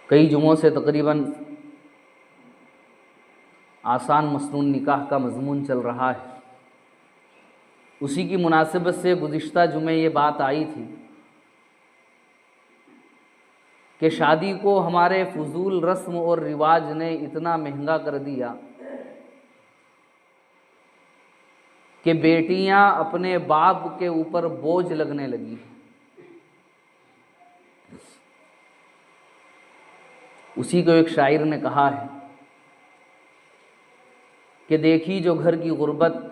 कई जुमों से तकरीबन आसान मसनून निकाह का मज़मून चल रहा है। उसी की मुनासिबत से गुज़िश्ता जुमे ये बात आई थी कि शादी को हमारे फजूल रस्म और रिवाज ने इतना महंगा कर दिया कि बेटियां अपने बाप के ऊपर बोझ लगने लगी। उसी को एक शायर ने कहा है कि देखी जो घर की गुर्बत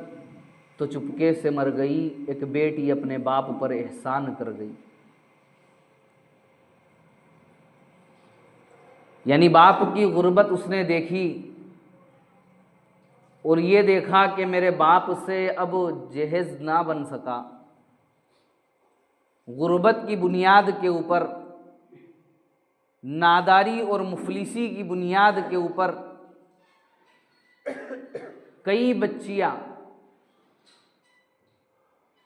तो चुपके से मर गई, एक बेटी अपने बाप पर एहसान कर गई। यानी बाप की गुर्बत उसने देखी और ये देखा कि मेरे बाप से अब जहेज ना बन सका। गुर्बत की बुनियाद के ऊपर, नादारी और मुफलिसी की बुनियाद के ऊपर कई बच्चियां,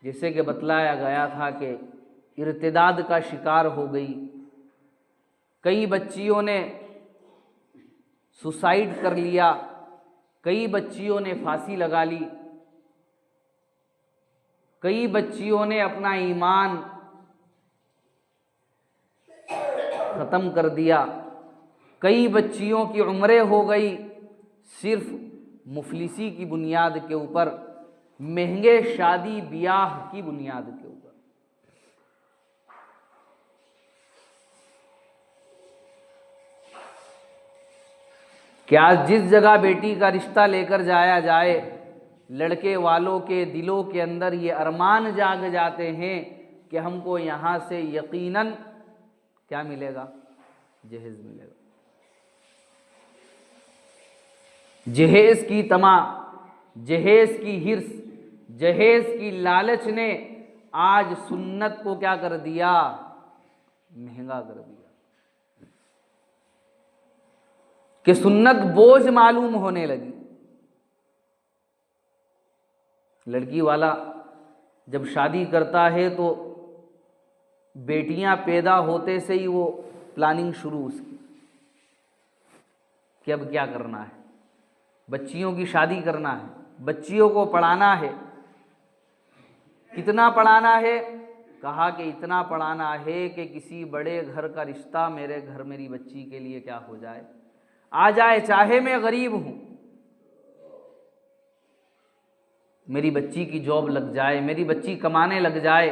जैसे कि बतलाया गया था कि इर्तिदाद का शिकार हो गई। कई बच्चियों ने सुसाइड कर लिया, कई बच्चियों ने फांसी लगा ली, कई बच्चियों ने अपना ईमान ख़त्म कर दिया, कई बच्चियों की उम्रें हो गई सिर्फ मुफलिसी की बुनियाद के ऊपर, महंगे शादी ब्याह की बुनियाद के ऊपर। क्या जिस जगह बेटी का रिश्ता लेकर जाया जाए, लड़के वालों के दिलों के अंदर ये अरमान जाग जाते हैं कि हमको यहाँ से यकीनन क्या मिलेगा? जहेज मिलेगा। जहेज की तमा, जहेज की हिर्स, जहेज की लालच ने आज सुन्नत को क्या कर दिया? महंगा कर दिया कि सुन्नत बोझ मालूम होने लगी। लड़की वाला जब शादी करता है तो बेटियां पैदा होते से ही वो प्लानिंग शुरू उसकी कि अब क्या करना है, बच्चियों की शादी करना है, बच्चियों को पढ़ाना है। कितना पढ़ाना है? कहा कि इतना पढ़ाना है कि किसी बड़े घर का रिश्ता मेरे घर मेरी बच्ची के लिए क्या हो जाए, आ जाए, चाहे मैं गरीब हूं, मेरी बच्ची की जॉब लग जाए, मेरी बच्ची कमाने लग जाए।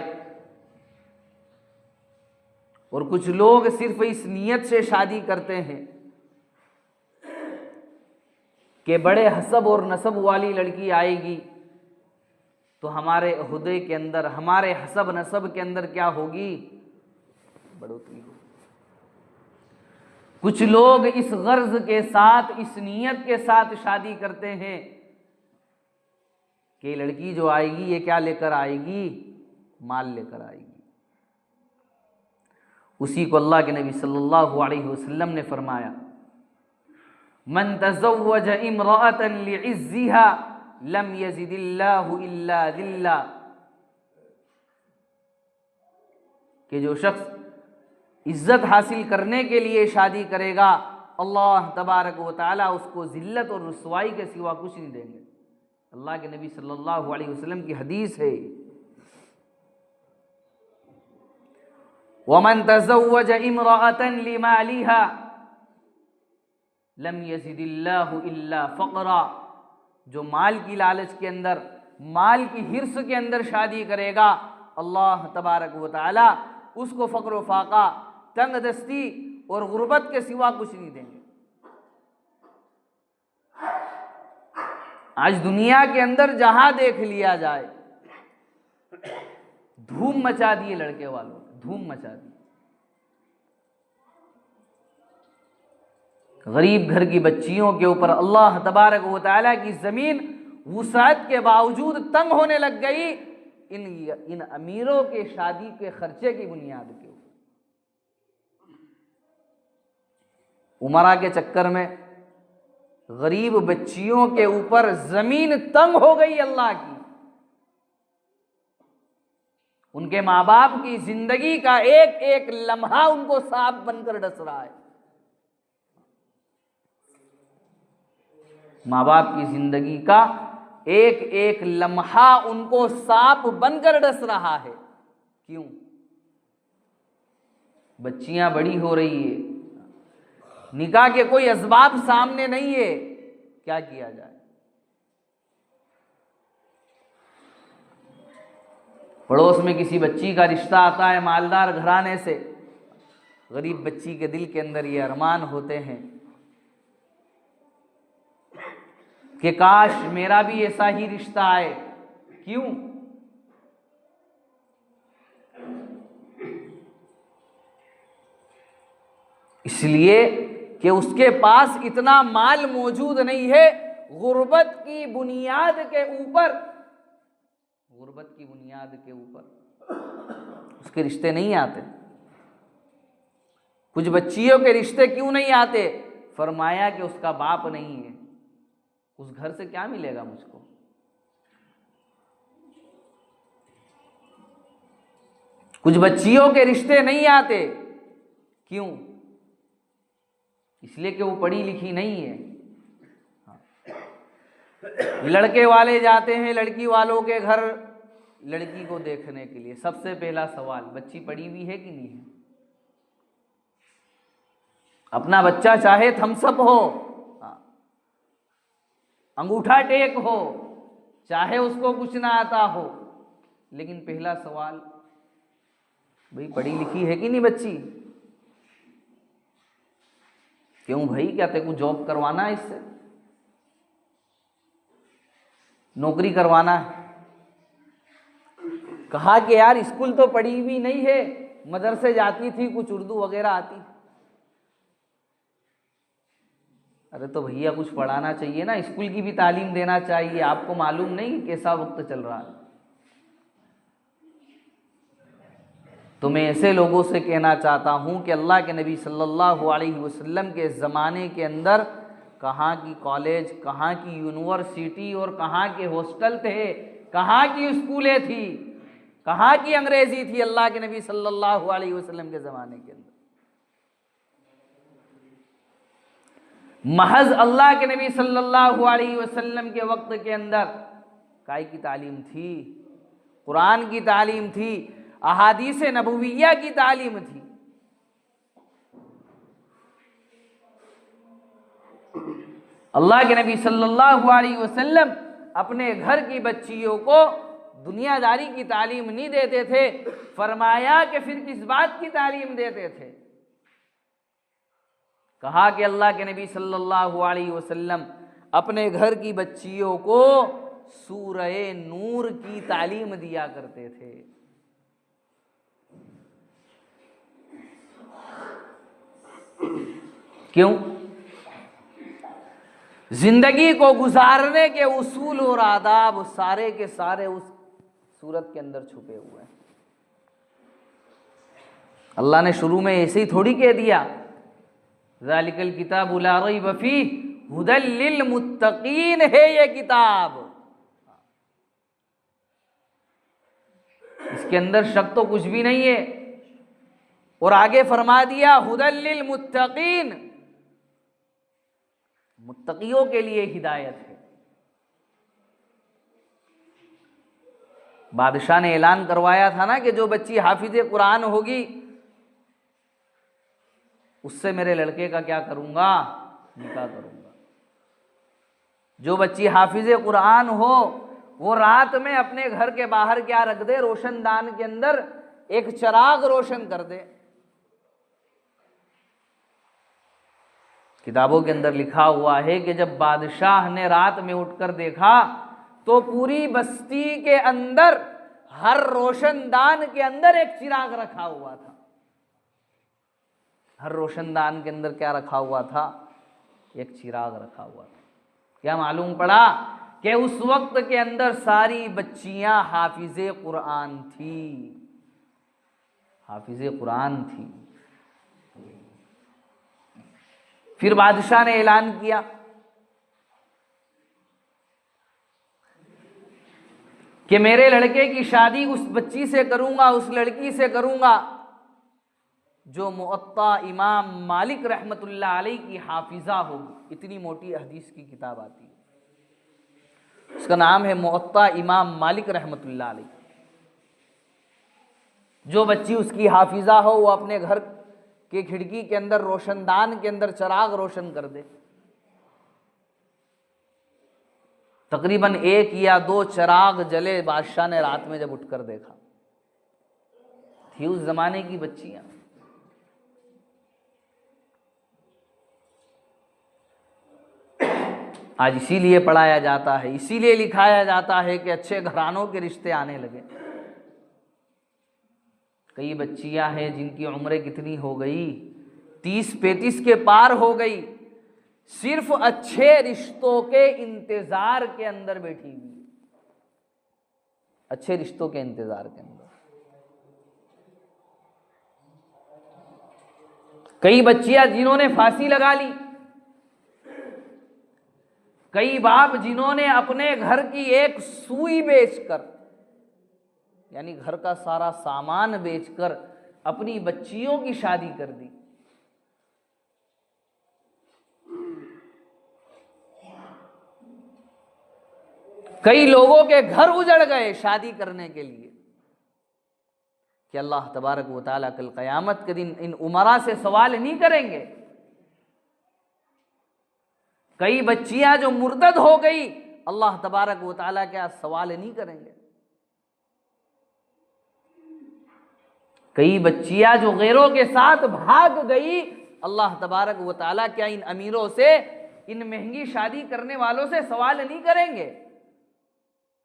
और कुछ लोग सिर्फ इस नीयत से शादी करते हैं कि बड़े हसब और नसब वाली लड़की आएगी तो हमारे ओहदे के अंदर, हमारे हसब नसब के अंदर क्या होगी? बढ़ोतरी होगी। कुछ लोग इस गर्ज के साथ, इस नीयत के साथ शादी करते हैं कि लड़की जो आएगी ये क्या लेकर आएगी? माल लेकर आएगी। उसी को अल्लाह के नबी सल्लल्लाहु अलैहि वसल्लम ने फरमाया, मन तज़व्वज इम्राअतन लिइज़्ज़िहा लम यज़िदिल्लाहु इल्ला ज़िल्ला, कि जो शख्स इज्जत हासिल करने के लिए शादी करेगा, अल्लाह तबारक व तआला उसको ज़िल्लत और रुसवाई के सिवा कुछ नहीं देंगे। अल्लाह के नबी सल्लल्लाहु अलैहि वसल्लम की हदीस है। वमन तज़व्वज इम्राअतन लिमालिहा लम यज़िदिल्लाहु इल्ला फ़क़रा, जो माल की लालच के अंदर, माल की हिर्स के अंदर शादी करेगा, अल्लाह तबारक व तआला उसको फ़क़्र व फ़ाक़ा, तंग दस्ती और गुर्बत के सिवा कुछ नहीं देंगे। आज दुनिया के अंदर जहां देख लिया जाए, धूम मचा दी लड़के वालों, धूम मचा दी। गरीब घर की बच्चियों के ऊपर अल्लाह तबारक व तआला की ज़मीन वुसाअत के बावजूद तंग होने लग गई इन अमीरों के शादी के खर्चे की बुनियाद के ऊपर। उमरा के चक्कर में गरीब बच्चियों के ऊपर ज़मीन तंग हो गई अल्लाह की। उनके माँ बाप की जिंदगी का एक एक लम्हा उनको सांप बनकर डस रहा है। माँ बाप की जिंदगी का एक एक लम्हा उनको सांप बनकर डस रहा है। क्यों? बच्चियां बड़ी हो रही है, निकाह के कोई असबाब सामने नहीं है, क्या किया जाए? पड़ोस में किसी बच्ची का रिश्ता आता है मालदार घराने से, गरीब बच्ची के दिल के अंदर ये अरमान होते हैं कि काश मेरा भी ऐसा ही रिश्ता आए। क्यों? इसलिए कि उसके पास इतना माल मौजूद नहीं है। गुर्बत की बुनियाद के ऊपर, गुर्बत की बुनियाद के ऊपर उसके रिश्ते नहीं आते। कुछ बच्चियों के रिश्ते क्यों नहीं आते? फरमाया कि उसका बाप नहीं है, उस घर से क्या मिलेगा मुझको? कुछ बच्चियों के रिश्ते नहीं आते, क्यों? इसलिए कि वो पढ़ी लिखी नहीं है। लड़के वाले जाते हैं लड़की वालों के घर लड़की को देखने के लिए। सबसे पहला सवाल, बच्ची पढ़ी हुई है कि नहीं है? अपना बच्चा चाहे थम्सअप हो, अंगूठा टेक हो, चाहे उसको कुछ ना आता हो, लेकिन पहला सवाल, भाई पढ़ी लिखी है कि नहीं बच्ची? क्यों भाई, क्या तेरे को जॉब करवाना है, इससे नौकरी करवाना है? कहा कि यार स्कूल तो पढ़ी हुई नहीं है, मदरसे जाती थी, कुछ उर्दू वगैरह आती। अरे तो भैया कुछ पढ़ाना चाहिए ना, स्कूल की भी तालीम देना चाहिए। आपको मालूम नहीं कैसा वक्त चल रहा है? तो मैं ऐसे लोगों से कहना चाहता हूं कि अल्लाह के नबी सल्लल्लाहु अलैहि वसल्लम के ज़माने के अंदर कहाँ की कॉलेज, कहाँ की यूनिवर्सिटी और कहाँ के हॉस्टल थे, कहाँ की स्कूलें थी, कहाँ की अंग्रेजी थी अल्लाह के नबी सल्लल्लाहु अलैहि वसल्लम के ज़माने के अंदर? महज अल्लाह के नबी सल्लल्लाहु अलैहि वसल्लम के वक्त के अंदर काय की तालीम थी? कुरान की तालीम थी, अहादीस नबविया की तालीम थी। अल्लाह के नबी सल्लल्लाहु अलैहि वसल्लम अपने घर की बच्चियों को दुनियादारी की तालीम नहीं देते थे। फरमाया कि फिर किस बात की तालीम देते थे? कहा कि अल्लाह के नबी सल्लल्लाहु अलैहि वसल्लम अपने घर की बच्चियों को सूरह नूर की तालीम दिया करते थे। क्यों? जिंदगी को गुजारने के उसूल और आदाब सारे के सारे उस सूरत के अंदर छुपे हुए हैं। अल्लाह ने शुरू में ऐसे ही थोड़ी कह दिया, ज़ालिकल किताबु ला रैब फीह हुदल लिल मुत्तकीन है ये किताब। इसके अंदर शक तो कुछ भी नहीं है। और आगे फरमा दिया हुदल लिल मुत्तकीन, मुत्तकियों के लिए हिदायत है। बादशाह ने ऐलान करवाया था ना कि जो बच्ची हाफिज कुरान होगी उससे मेरे लड़के का क्या करूंगा, निकाह करूंगा। जो बच्ची हाफिज कुरान हो वो रात में अपने घर के बाहर क्या रख दे, रोशनदान के अंदर एक चिराग रोशन कर दे। किताबों के अंदर लिखा हुआ है कि जब बादशाह ने रात में उठकर देखा तो पूरी बस्ती के अंदर हर रोशनदान के अंदर एक चिराग रखा हुआ था। हर रोशनदान के अंदर क्या रखा हुआ था? एक चिराग रखा हुआ था। क्या मालूम पड़ा कि उस वक्त के अंदर सारी बच्चियां हाफिजे कुरान थी, हाफिजे कुरान थी। फिर बादशाह ने ऐलान किया कि मेरे लड़के की शादी उस बच्ची से करूंगा, उस लड़की से करूंगा जो मुअत्ता इमाम मालिक रहमतुल्लाह अलैह की हाफिजा होगी। इतनी मोटी हदीस की किताब आती है। उसका नाम है मुअत्ता इमाम मालिक रहमतुल्लाह अलैह। जो बच्ची उसकी हाफिजा हो वो अपने घर के खिड़की के अंदर रोशनदान के अंदर चिराग रोशन कर दे। तकरीबन 1 या 2 चिराग जले बादशाह ने रात में जब उठकर देखा। थी उस जमाने की बच्चियां। आज इसीलिए पढ़ाया जाता है, इसीलिए लिखाया जाता है कि अच्छे घरानों के रिश्ते आने लगे। कई बच्चियां हैं जिनकी उम्र कितनी हो गई, 30-35 के पार हो गई, सिर्फ अच्छे रिश्तों के इंतजार के अंदर बैठी हुई, अच्छे रिश्तों के इंतजार के अंदर। कई बच्चियां जिन्होंने फांसी लगा ली, कई बाप जिन्होंने अपने घर की एक सुई बेचकर, यानी घर का सारा सामान बेचकर अपनी बच्चियों की शादी कर दी। कई लोगों के घर उजड़ गए शादी करने के लिए कि अल्लाह तबारक व तआला कल क़यामत के दिन इन उमरा से सवाल नहीं करेंगे। कई बच्चियां जो मुर्तद हो गई, अल्लाह तबारक व तआला क्या सवाल नहीं करेंगे। कई बच्चियां जो गैरों के साथ भाग गई, अल्लाह तबारक व तआला क्या इन अमीरों से, इन महंगी शादी करने वालों से सवाल नहीं करेंगे?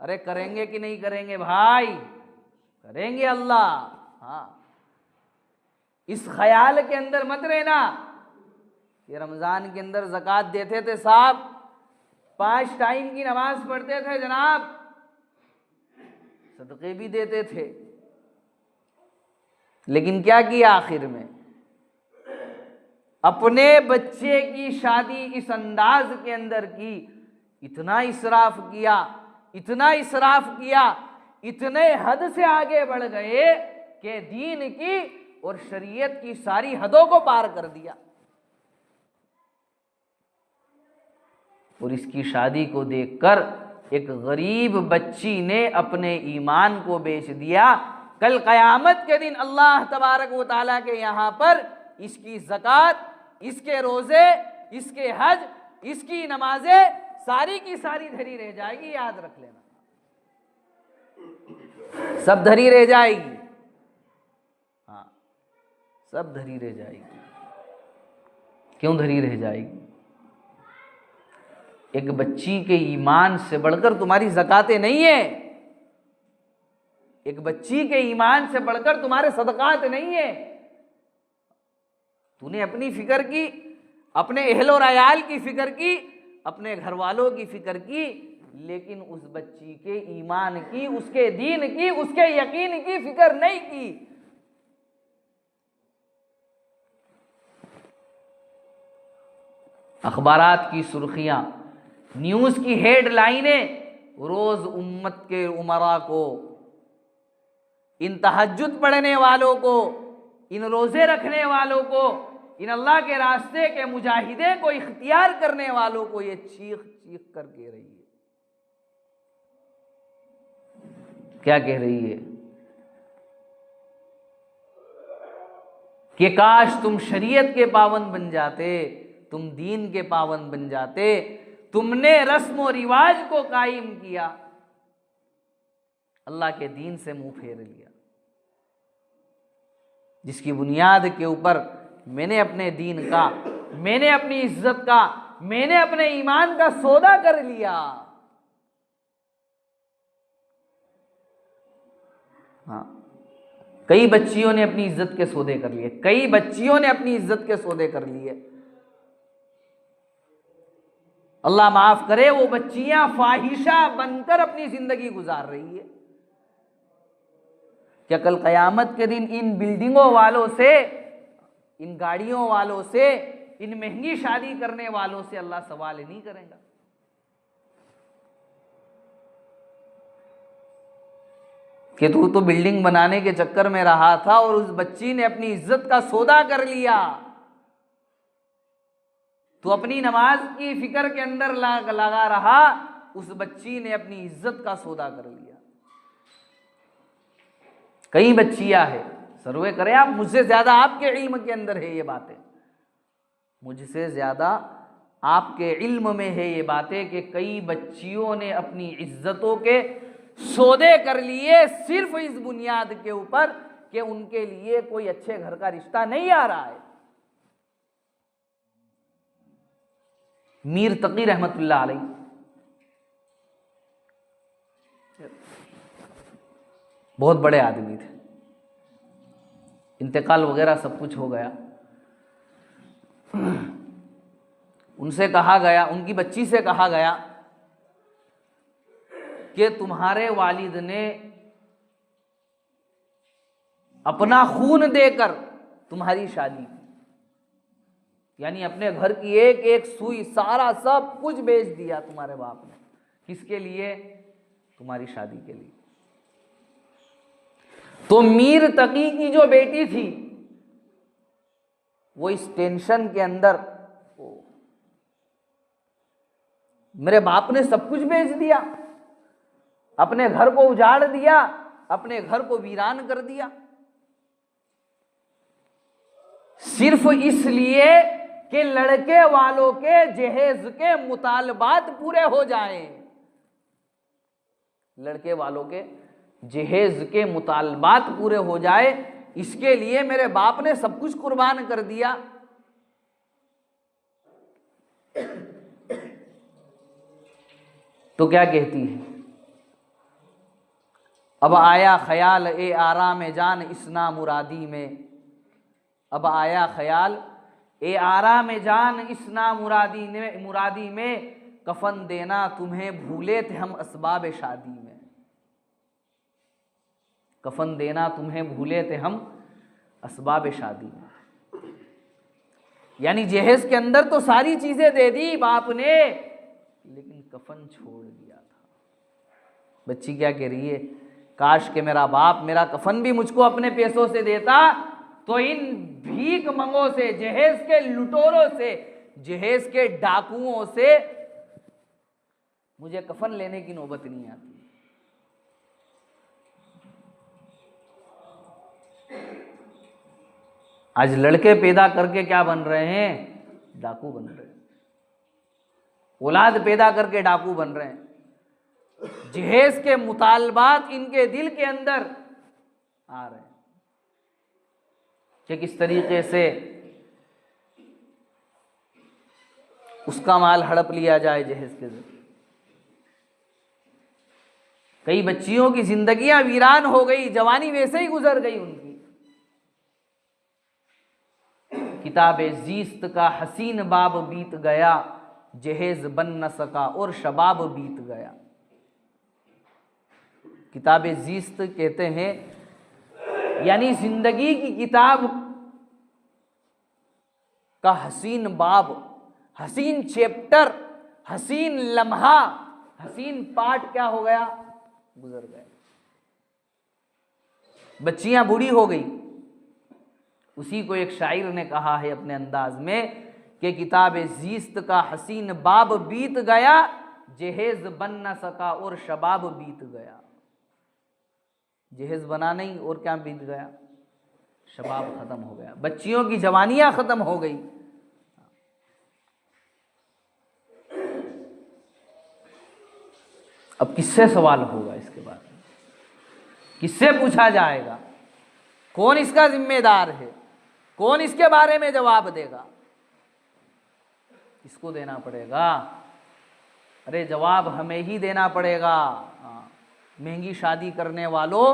अरे करेंगे कि नहीं करेंगे भाई? करेंगे अल्लाह। हाँ, इस ख्याल के अंदर मत रहना कि रमजान के अंदर ज़कात देते थे साहब, 5 टाइम की नमाज पढ़ते थे जनाब, सदक़े भी देते थे, लेकिन क्या किया आखिर में? अपने बच्चे की शादी इस अंदाज के अंदर की, इतना इसराफ किया, इतना इसराफ किया, इतने हद से आगे बढ़ गए कि दीन की और शरीयत की सारी हदों को पार कर दिया। और इसकी शादी को देखकर एक गरीब बच्ची ने अपने ईमान को बेच दिया। कल क़यामत के दिन अल्लाह तबारक व तआला के यहाँ पर इसकी ज़कात, इसके रोज़े, इसके हज, इसकी नमाजें सारी की सारी धरी रह जाएगी। याद रख लेना, सब धरी रह जाएगी। हाँ, सब धरी रह जाएगी। क्यों धरी रह जाएगी? एक बच्ची के ईमान से बढ़कर तुम्हारी ज़कातें नहीं है, एक बच्ची के ईमान से बढ़कर तुम्हारे सदकात नहीं है। तूने अपनी फिक्र की, अपने अहल और अयाल की फिक्र की, अपने घर वालों की फिक्र की, लेकिन उस बच्ची के ईमान की, उसके दीन की, उसके यकीन की फिक्र नहीं की। अखबारात की सुर्खियां, न्यूज़ की हेडलाइनें रोज़ उम्मत के उमरा को, इन तहज्जुद पढ़ने वालों को, इन रोज़े रखने वालों को, इन अल्लाह के रास्ते के मुजाहिदे को इख्तियार करने वालों को ये चीख चीख कर कह रही है। क्या कह रही है? कि काश तुम शरीयत के पाबंद बन जाते, तुम दीन के पाबंद बन जाते। तुमने रस्म और रिवाज को कायम किया, अल्लाह के दीन से मुंह फेर लिया, जिसकी बुनियाद के ऊपर मैंने अपने दीन का, मैंने अपनी इज्जत का, मैंने अपने ईमान का सौदा कर लिया। हाँ, कई बच्चियों ने अपनी इज्जत के सौदे कर लिए, कई बच्चियों ने अपनी इज्जत के सौदे कर लिए। अल्लाह माफ करे, वो बच्चियां फाहिशा बनकर अपनी जिंदगी गुजार रही है। क्या कल क़यामत के दिन इन बिल्डिंगों वालों से, इन गाड़ियों वालों से, इन महंगी शादी करने वालों से अल्लाह सवाल नहीं करेगा? कि तू तो बिल्डिंग बनाने के चक्कर में रहा था और उस बच्ची ने अपनी इज्जत का सौदा कर लिया। तू अपनी नमाज की फिक्र के अंदर लगा रहा, उस बच्ची ने अपनी इज्जत का सौदा कर लिया। कई बच्चियां हैं, सर्वे करें आप, मुझसे ज्यादा आपके इल्म के अंदर है ये बातें, मुझसे ज्यादा आपके इल्म में है ये बातें कि कई बच्चियों ने अपनी इज्जतों के सौदे कर लिए सिर्फ इस बुनियाद के ऊपर कि उनके लिए कोई अच्छे घर का रिश्ता नहीं आ रहा है। मीर तकी रहमतुल्लाह अलैह बहुत बड़े आदमी थे, इंतकाल वगैरह सब कुछ हो गया। उनसे कहा गया, उनकी बच्ची से कहा गया कि तुम्हारे वालिद ने अपना खून देकर तुम्हारी शादी की, यानी अपने घर की एक एक सुई सारा सब कुछ बेच दिया तुम्हारे बाप ने। किसके लिए? तुम्हारी शादी के लिए। तो मीर तकी की जो बेटी थी वो इस टेंशन के अंदर, मेरे बाप ने सब कुछ बेच दिया, अपने घर को उजाड़ दिया, अपने घर को वीरान कर दिया, सिर्फ इसलिए कि लड़के वालों के जहेज के मुतालबात पूरे हो जाएं। लड़के वालों के जहेज के मुतालबात पूरे हो जाए, इसके लिए मेरे बाप ने सब कुछ कुर्बान कर दिया। तो क्या कहती है? अब आया ख्याल ए आराम जान इसना मुरादी में, अब आया ख्याल ए आराम जान इसना मुरादी में, कफन देना तुम्हें भूले थे हम असबाब शादी में, कफन देना तुम्हें भूले थे हम असबाब शादी में। यानी जहेज के अंदर तो सारी चीजें दे दी बाप ने, लेकिन कफन छोड़ दिया था। बच्ची क्या कह रही है? काश के मेरा बाप मेरा कफन भी मुझको अपने पैसों से देता, तो इन भीख मंगों से, जहेज के लुटोरों से, जहेज के डाकुओं से मुझे कफन लेने की नौबत नहीं आती। आज लड़के पैदा करके क्या बन रहे हैं? डाकू बन रहे हैं। औलाद पैदा करके डाकू बन रहे हैं। जहेज के मुतालबात इनके दिल के अंदर आ रहे हैं कि किस तरीके से उसका माल हड़प लिया जाए जहेज के जरिए। कई बच्चियों की जिंदगियां वीरान हो गई, जवानी वैसे ही गुजर गई उनकी। किताबे जीस्त का हसीन बाब बीत गया, जहेज बन न सका और शबाब बीत गया। किताबे जीस्त कहते हैं यानी जिंदगी की किताब का हसीन बाब, हसीन चैप्टर, हसीन लम्हा, हसीन पार्ट क्या हो गया? गुजर गया। बच्चियां बूढ़ी हो गई। उसी को एक शायर ने कहा है अपने अंदाज में कि किताबे जीस्त का हसीन बाब बीत गया, जहेज बन न सका और शबाब बीत गया। जहेज बना नहीं और क्या बीत गया? शबाब खत्म हो गया। बच्चियों की जवानियां खत्म हो गई। अब किससे सवाल होगा इसके बाद? किससे पूछा जाएगा? कौन इसका जिम्मेदार है? कौन इसके बारे में जवाब देगा? किसको देना पड़ेगा? अरे जवाब हमें ही देना पड़ेगा। महंगी शादी करने वालों,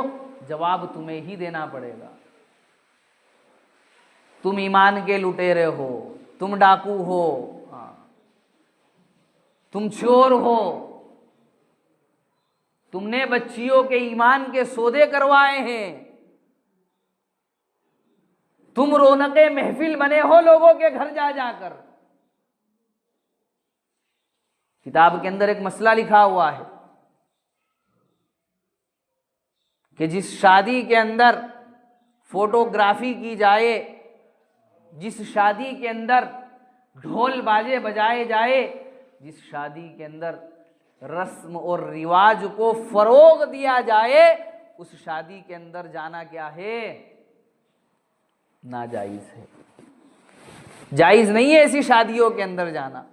जवाब तुम्हें ही देना पड़ेगा। तुम ईमान के लुटेरे हो, तुम डाकू हो, तुम चोर हो, तुमने बच्चियों के ईमान के सौदे करवाए हैं, तुम रौनके महफिल बने हो लोगों के घर जा जाकर। किताब के अंदर एक मसला लिखा हुआ है कि जिस शादी के अंदर फोटोग्राफी की जाए, जिस शादी के अंदर ढोल बाजे बजाए जाए, जिस शादी के अंदर रस्म और रिवाज को फरोग दिया जाए, उस शादी के अंदर जाना क्या है? नाजायज है। जायज नहीं है ऐसी शादियों के अंदर जाना।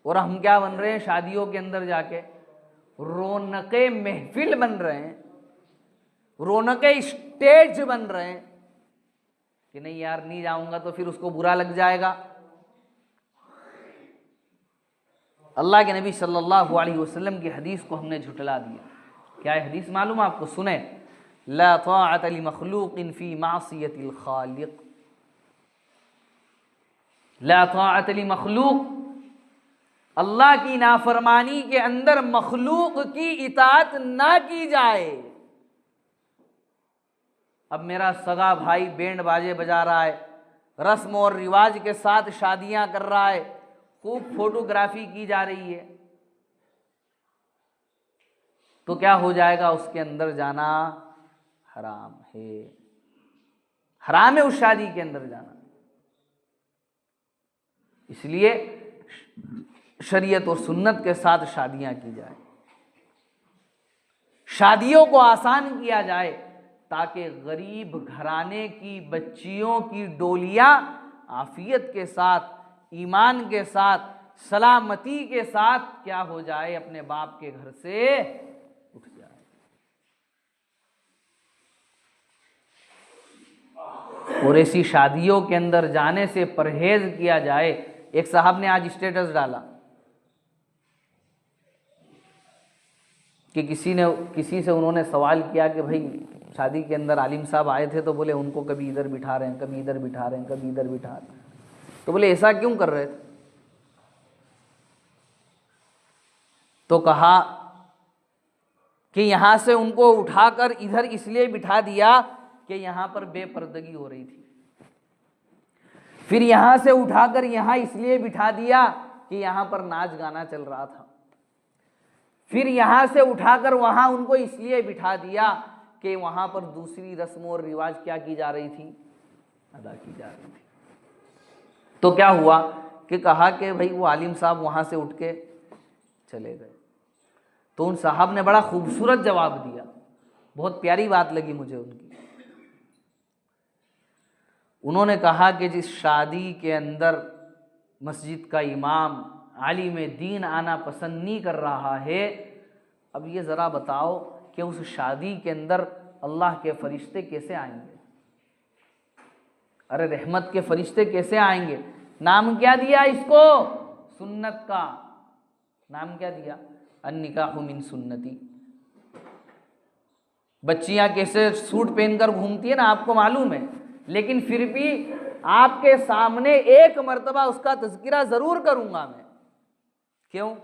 और हम क्या बन रहे हैं शादियों के अंदर जाके? रौनके महफिल बन रहे हैं, रौनके स्टेज बन रहे हैं कि नहीं यार नहीं जाऊंगा तो फिर उसको बुरा लग जाएगा। अल्लाह के नबी सल्लल्लाहु अलैहि वसल्लम की हदीस को हमने झुठला दिया। क्या है हदीस मालूम आपको? सुने, ला ताअत लि मखलूकिन फी मासियतिल खालिक। ला ताअत लि मखलूक, अल्लाह की नाफरमानी के अंदर मखलूक की इताअत ना की जाए। अब मेरा सगा भाई बैंड बाजे बजा रहा है, रस्म और रिवाज के साथ शादियां कर रहा है, खूब फोटोग्राफी की जा रही है, तो क्या हो जाएगा? उसके अंदर जाना हराम है। हराम है उस शादी के अंदर जाना। इसलिए शरीयत और सुन्नत के साथ शादियां की जाए, शादियों को आसान किया जाए, ताकि गरीब घराने की बच्चियों की डोलियां आफियत के साथ, ईमान के साथ, सलामती के साथ क्या हो जाए? अपने बाप के घर से उठ जाए। और ऐसी शादियों के अंदर जाने से परहेज किया जाए। एक साहब ने आज स्टेटस डाला कि किसी से उन्होंने सवाल किया कि भाई शादी के अंदर आलिम साहब आए थे तो बोले उनको कभी इधर बिठा रहे हैं, कभी इधर बिठा रहे हैं, कभी इधर बिठा रहे हैं, तो बोले ऐसा क्यों कर रहे थे? तो कहा कि यहां से उनको उठाकर इधर इसलिए बिठा दिया कि यहां पर बेपर्दगी हो रही थी, फिर यहां से उठाकर यहां इसलिए बिठा दिया कि यहां पर नाच गाना चल रहा था, फिर यहां से उठाकर वहां उनको इसलिए बिठा दिया कि वहां पर दूसरी रस्म और रिवाज क्या की जा रही थी? अदा की जा रही थी। तो क्या हुआ कि कहा कि भाई वो आलिम साहब वहां से उठ के चले गए। तो उन साहब ने बड़ा खूबसूरत जवाब दिया, बहुत प्यारी बात लगी मुझे उनकी। उन्होंने कहा कि जिस शादी के अंदर मस्जिद का इमाम आलिम दीन आना पसंद नहीं कर रहा है, अब ये ज़रा बताओ कि उस शादी के अंदर अल्लाह के फरिश्ते कैसे आएंगे? अरे रहमत के फरिश्ते कैसे आएंगे? नाम क्या दिया इसको? सुन्नत का नाम क्या दिया? अन्निकाहु मिन सुन्नती। बच्चियां कैसे सूट पहनकर घूमती है ना, आपको मालूम है, लेकिन फिर भी आपके सामने एक मर्तबा उसका तज़किरा जरूर करूंगा मैं। क्यों?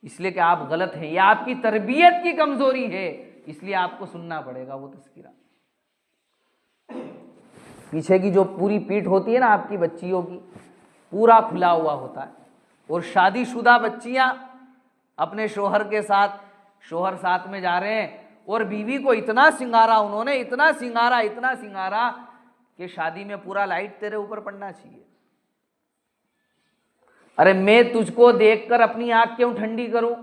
इसलिए कि आप गलत हैं, या आपकी तरबियत की कमजोरी है, इसलिए आपको सुनना पड़ेगा वो तज़किरा। पीछे की जो पूरी पीठ होती है ना आपकी बच्चियों की, पूरा खुला हुआ होता है, और शादीशुदा बच्चियां अपने शोहर के साथ, शोहर साथ में जा रहे हैं, और बीवी को इतना सिंगारा उन्होंने, इतना सिंगारा कि शादी में पूरा लाइट तेरे ऊपर पड़ना चाहिए। अरे मैं तुझको देखकर अपनी आंख क्यों ठंडी करूं?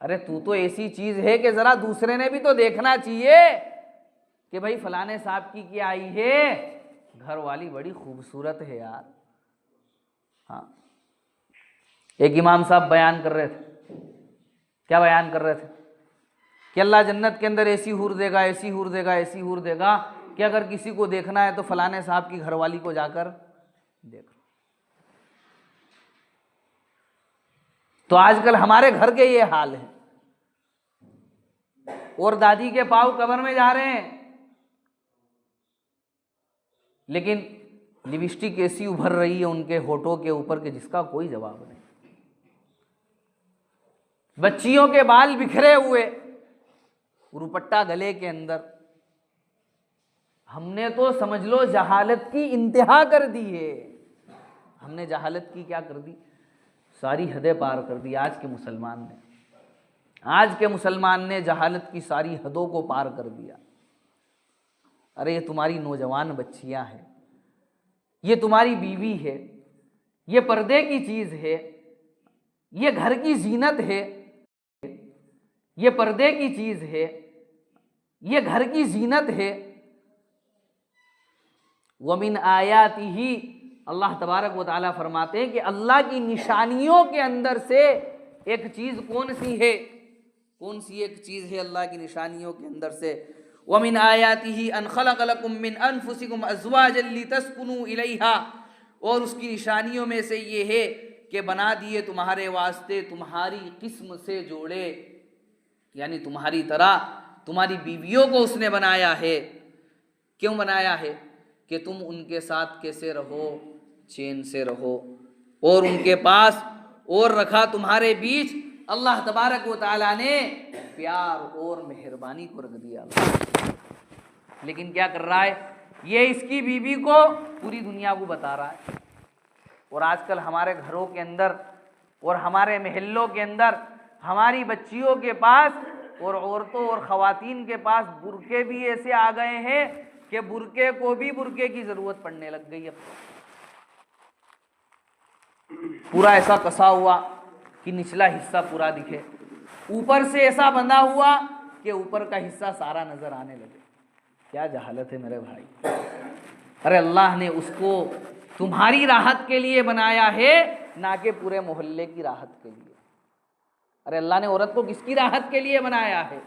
अरे तू तो ऐसी चीज है कि जरा दूसरे ने भी तो देखना चाहिए कि भाई फलाने साहब की क्या आई है, घर वाली बड़ी खूबसूरत है यार। हाँ, एक इमाम साहब बयान कर रहे थे। क्या बयान कर रहे थे? कि अल्लाह जन्नत के अंदर ऐसी हूर देगा, ऐसी हूर देगा, ऐसी हूर देगा कि अगर किसी को देखना है तो फलाने साहब की घरवाली को जाकर देख। तो आजकल हमारे घर के ये हाल है, और दादी के पाँव कब्र में जा रहे हैं, लेकिन लिपस्टिक ऐसी उभर रही है उनके होठों के ऊपर कि जिसका कोई जवाब नहीं। बच्चियों के बाल बिखरे हुए, रुपट्टा गले के अंदर। हमने तो समझ लो जहालत की इंतहा कर दी है। हमने जहालत की क्या कर दी? सारी हदें पार कर दी। आज के मुसलमान ने जहालत की सारी हदों को पार कर दिया। अरे ये तुम्हारी नौजवान बच्चियां हैं, ये तुम्हारी बीवी है, ये पर्दे की चीज है, ये घर की जीनत है, ये पर्दे की चीज है, ये घर की जीनत है। वमिन आयातिही, अल्लाह तबारक व तआला फरमाते हैं कि अल्लाह की निशानियों के अंदर से एक चीज कौन सी है, कौन सी एक चीज है अल्लाह की निशानियों के अंदर से? वमिन आयातिही अन खलक़ लकुम मिन अनफुसिकुम अज़वाजन लितस्कुनू इलैहा, और उसकी निशानियों में से ये है कि बना दिए तुम्हारे वास्ते तुम्हारी किस्म से जोड़े, यानी तुम्हारी तरह तुम्हारी बीवियों को उसने बनाया है। क्यों बनाया है? कि तुम उनके साथ कैसे रहो, चैन से रहो, और उनके पास और रखा तुम्हारे बीच अल्लाह तबारक व तआला ने प्यार और मेहरबानी को रख दिया। लेकिन क्या कर रहा है? ये इसकी बीवी को पूरी दुनिया को बता रहा है। और आजकल हमारे घरों के अंदर और हमारे महल्लों के अंदर हमारी बच्चियों के पास और औरतों और ख़वातीन के पास बुरके भी ऐसे आ गए हैं कि बुरके को भी बुरके की ज़रूरत पड़ने लग गई। अब पूरा ऐसा कसा हुआ कि निचला हिस्सा पूरा दिखे, ऊपर से ऐसा बंधा हुआ कि ऊपर का हिस्सा सारा नज़र आने लगे। क्या जहालत है मेरे भाई। अरे अल्लाह ने उसको तुम्हारी राहत के लिए बनाया है, ना कि पूरे मोहल्ले की राहत के लिए। अरे अल्लाह ने औरत को किसकी राहत के लिए बनाया है?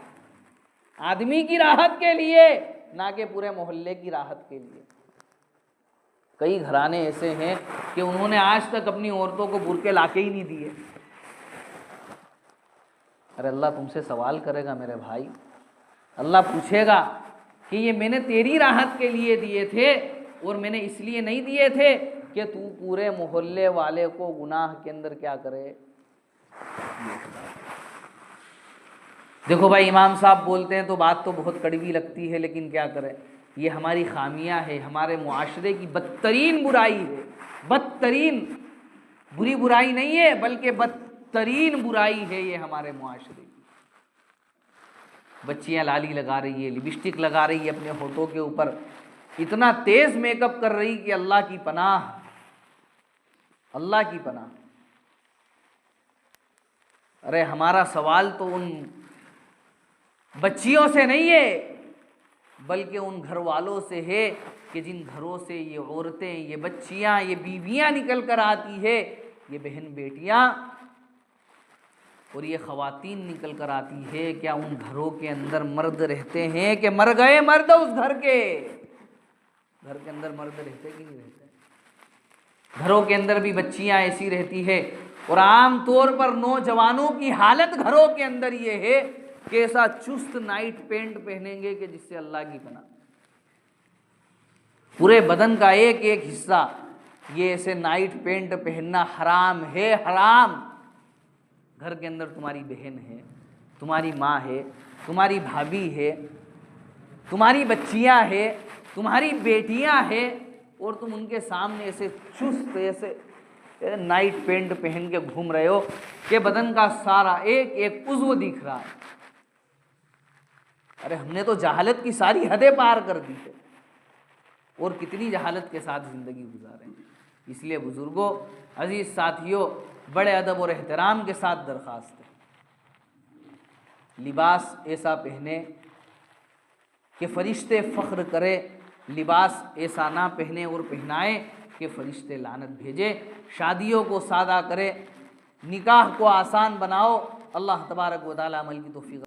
आदमी की राहत के लिए, ना कि पूरे मोहल्ले की राहत के लिए। कई घराने ऐसे हैं कि उन्होंने आज तक अपनी औरतों को बुरके लाके ही नहीं दिए। अरे अल्लाह तुमसे सवाल करेगा मेरे भाई। अल्लाह पूछेगा कि ये मैंने तेरी राहत के लिए दिए थे और मैंने इसलिए नहीं दिए थे कि तू पूरे मोहल्ले वाले को गुनाह के अंदर क्या करे। देखो भाई, इमाम साहब बोलते हैं तो बात तो बहुत कड़वी लगती है, लेकिन क्या करें, ये हमारी खामियां है, हमारे मुआशरे की बदतरीन बुराई है। बदतरीन, बुरी बुराई नहीं है बल्कि बदतरीन बुराई है ये हमारे मुआशरे की। बच्चियां लाली लगा रही है, लिपस्टिक लगा रही है अपने होठों के ऊपर, इतना तेज मेकअप कर रही कि अल्लाह की पनाह, अल्लाह की पनाह। अरे हमारा सवाल तो उन बच्चियों से नहीं है बल्कि उन घर वालों से है कि जिन घरों से ये औरतें, ये बच्चियां, ये बीवियां निकल कर आती है, ये बहन बेटियां और ये ख़वातीन निकल कर आती है। क्या उन घरों के अंदर मर्द रहते हैं कि मर गए मर्द उस घर के? घर के अंदर मर्द रहते कि नहीं रहते? घरों के अंदर भी बच्चियां ऐसी रहती है। और आम तौर पर नौजवानों की हालत घरों के अंदर ये है कि ऐसा चुस्त नाइट पैंट पहनेंगे कि जिससे अल्लाह की पनाह, पूरे बदन का एक एक हिस्सा ये ऐसे नाइट पैंट पहनना हराम है, हराम। घर के अंदर तुम्हारी बहन है, तुम्हारी माँ है, तुम्हारी भाभी है, तुम्हारी बच्चियां है, तुम्हारी बेटियां हैं, और तुम उनके सामने ऐसे चुस्त ऐसे नाइट पैंट पहन के घूम रहे हो कि बदन का सारा एक एक उज़्व दिख रहा है। अरे हमने तो जहालत की सारी हदें पार कर दी है और कितनी जहालत के साथ ज़िंदगी गुजारे। इसलिए बुज़ुर्गों, अजीज़ साथियों, बड़े अदब और एहतराम के साथ दरख्वास्त है, लिबास ऐसा पहने कि फ़रिश्ते फ़ख्र करें, लिबास ऐसा ना पहने और पहनाए कि फ़रिश्ते लानत भेजे। शादियों को सादा करें, निकाह को आसान बनाओ। अल्लाह तबारक व तआला अमल की तौफीक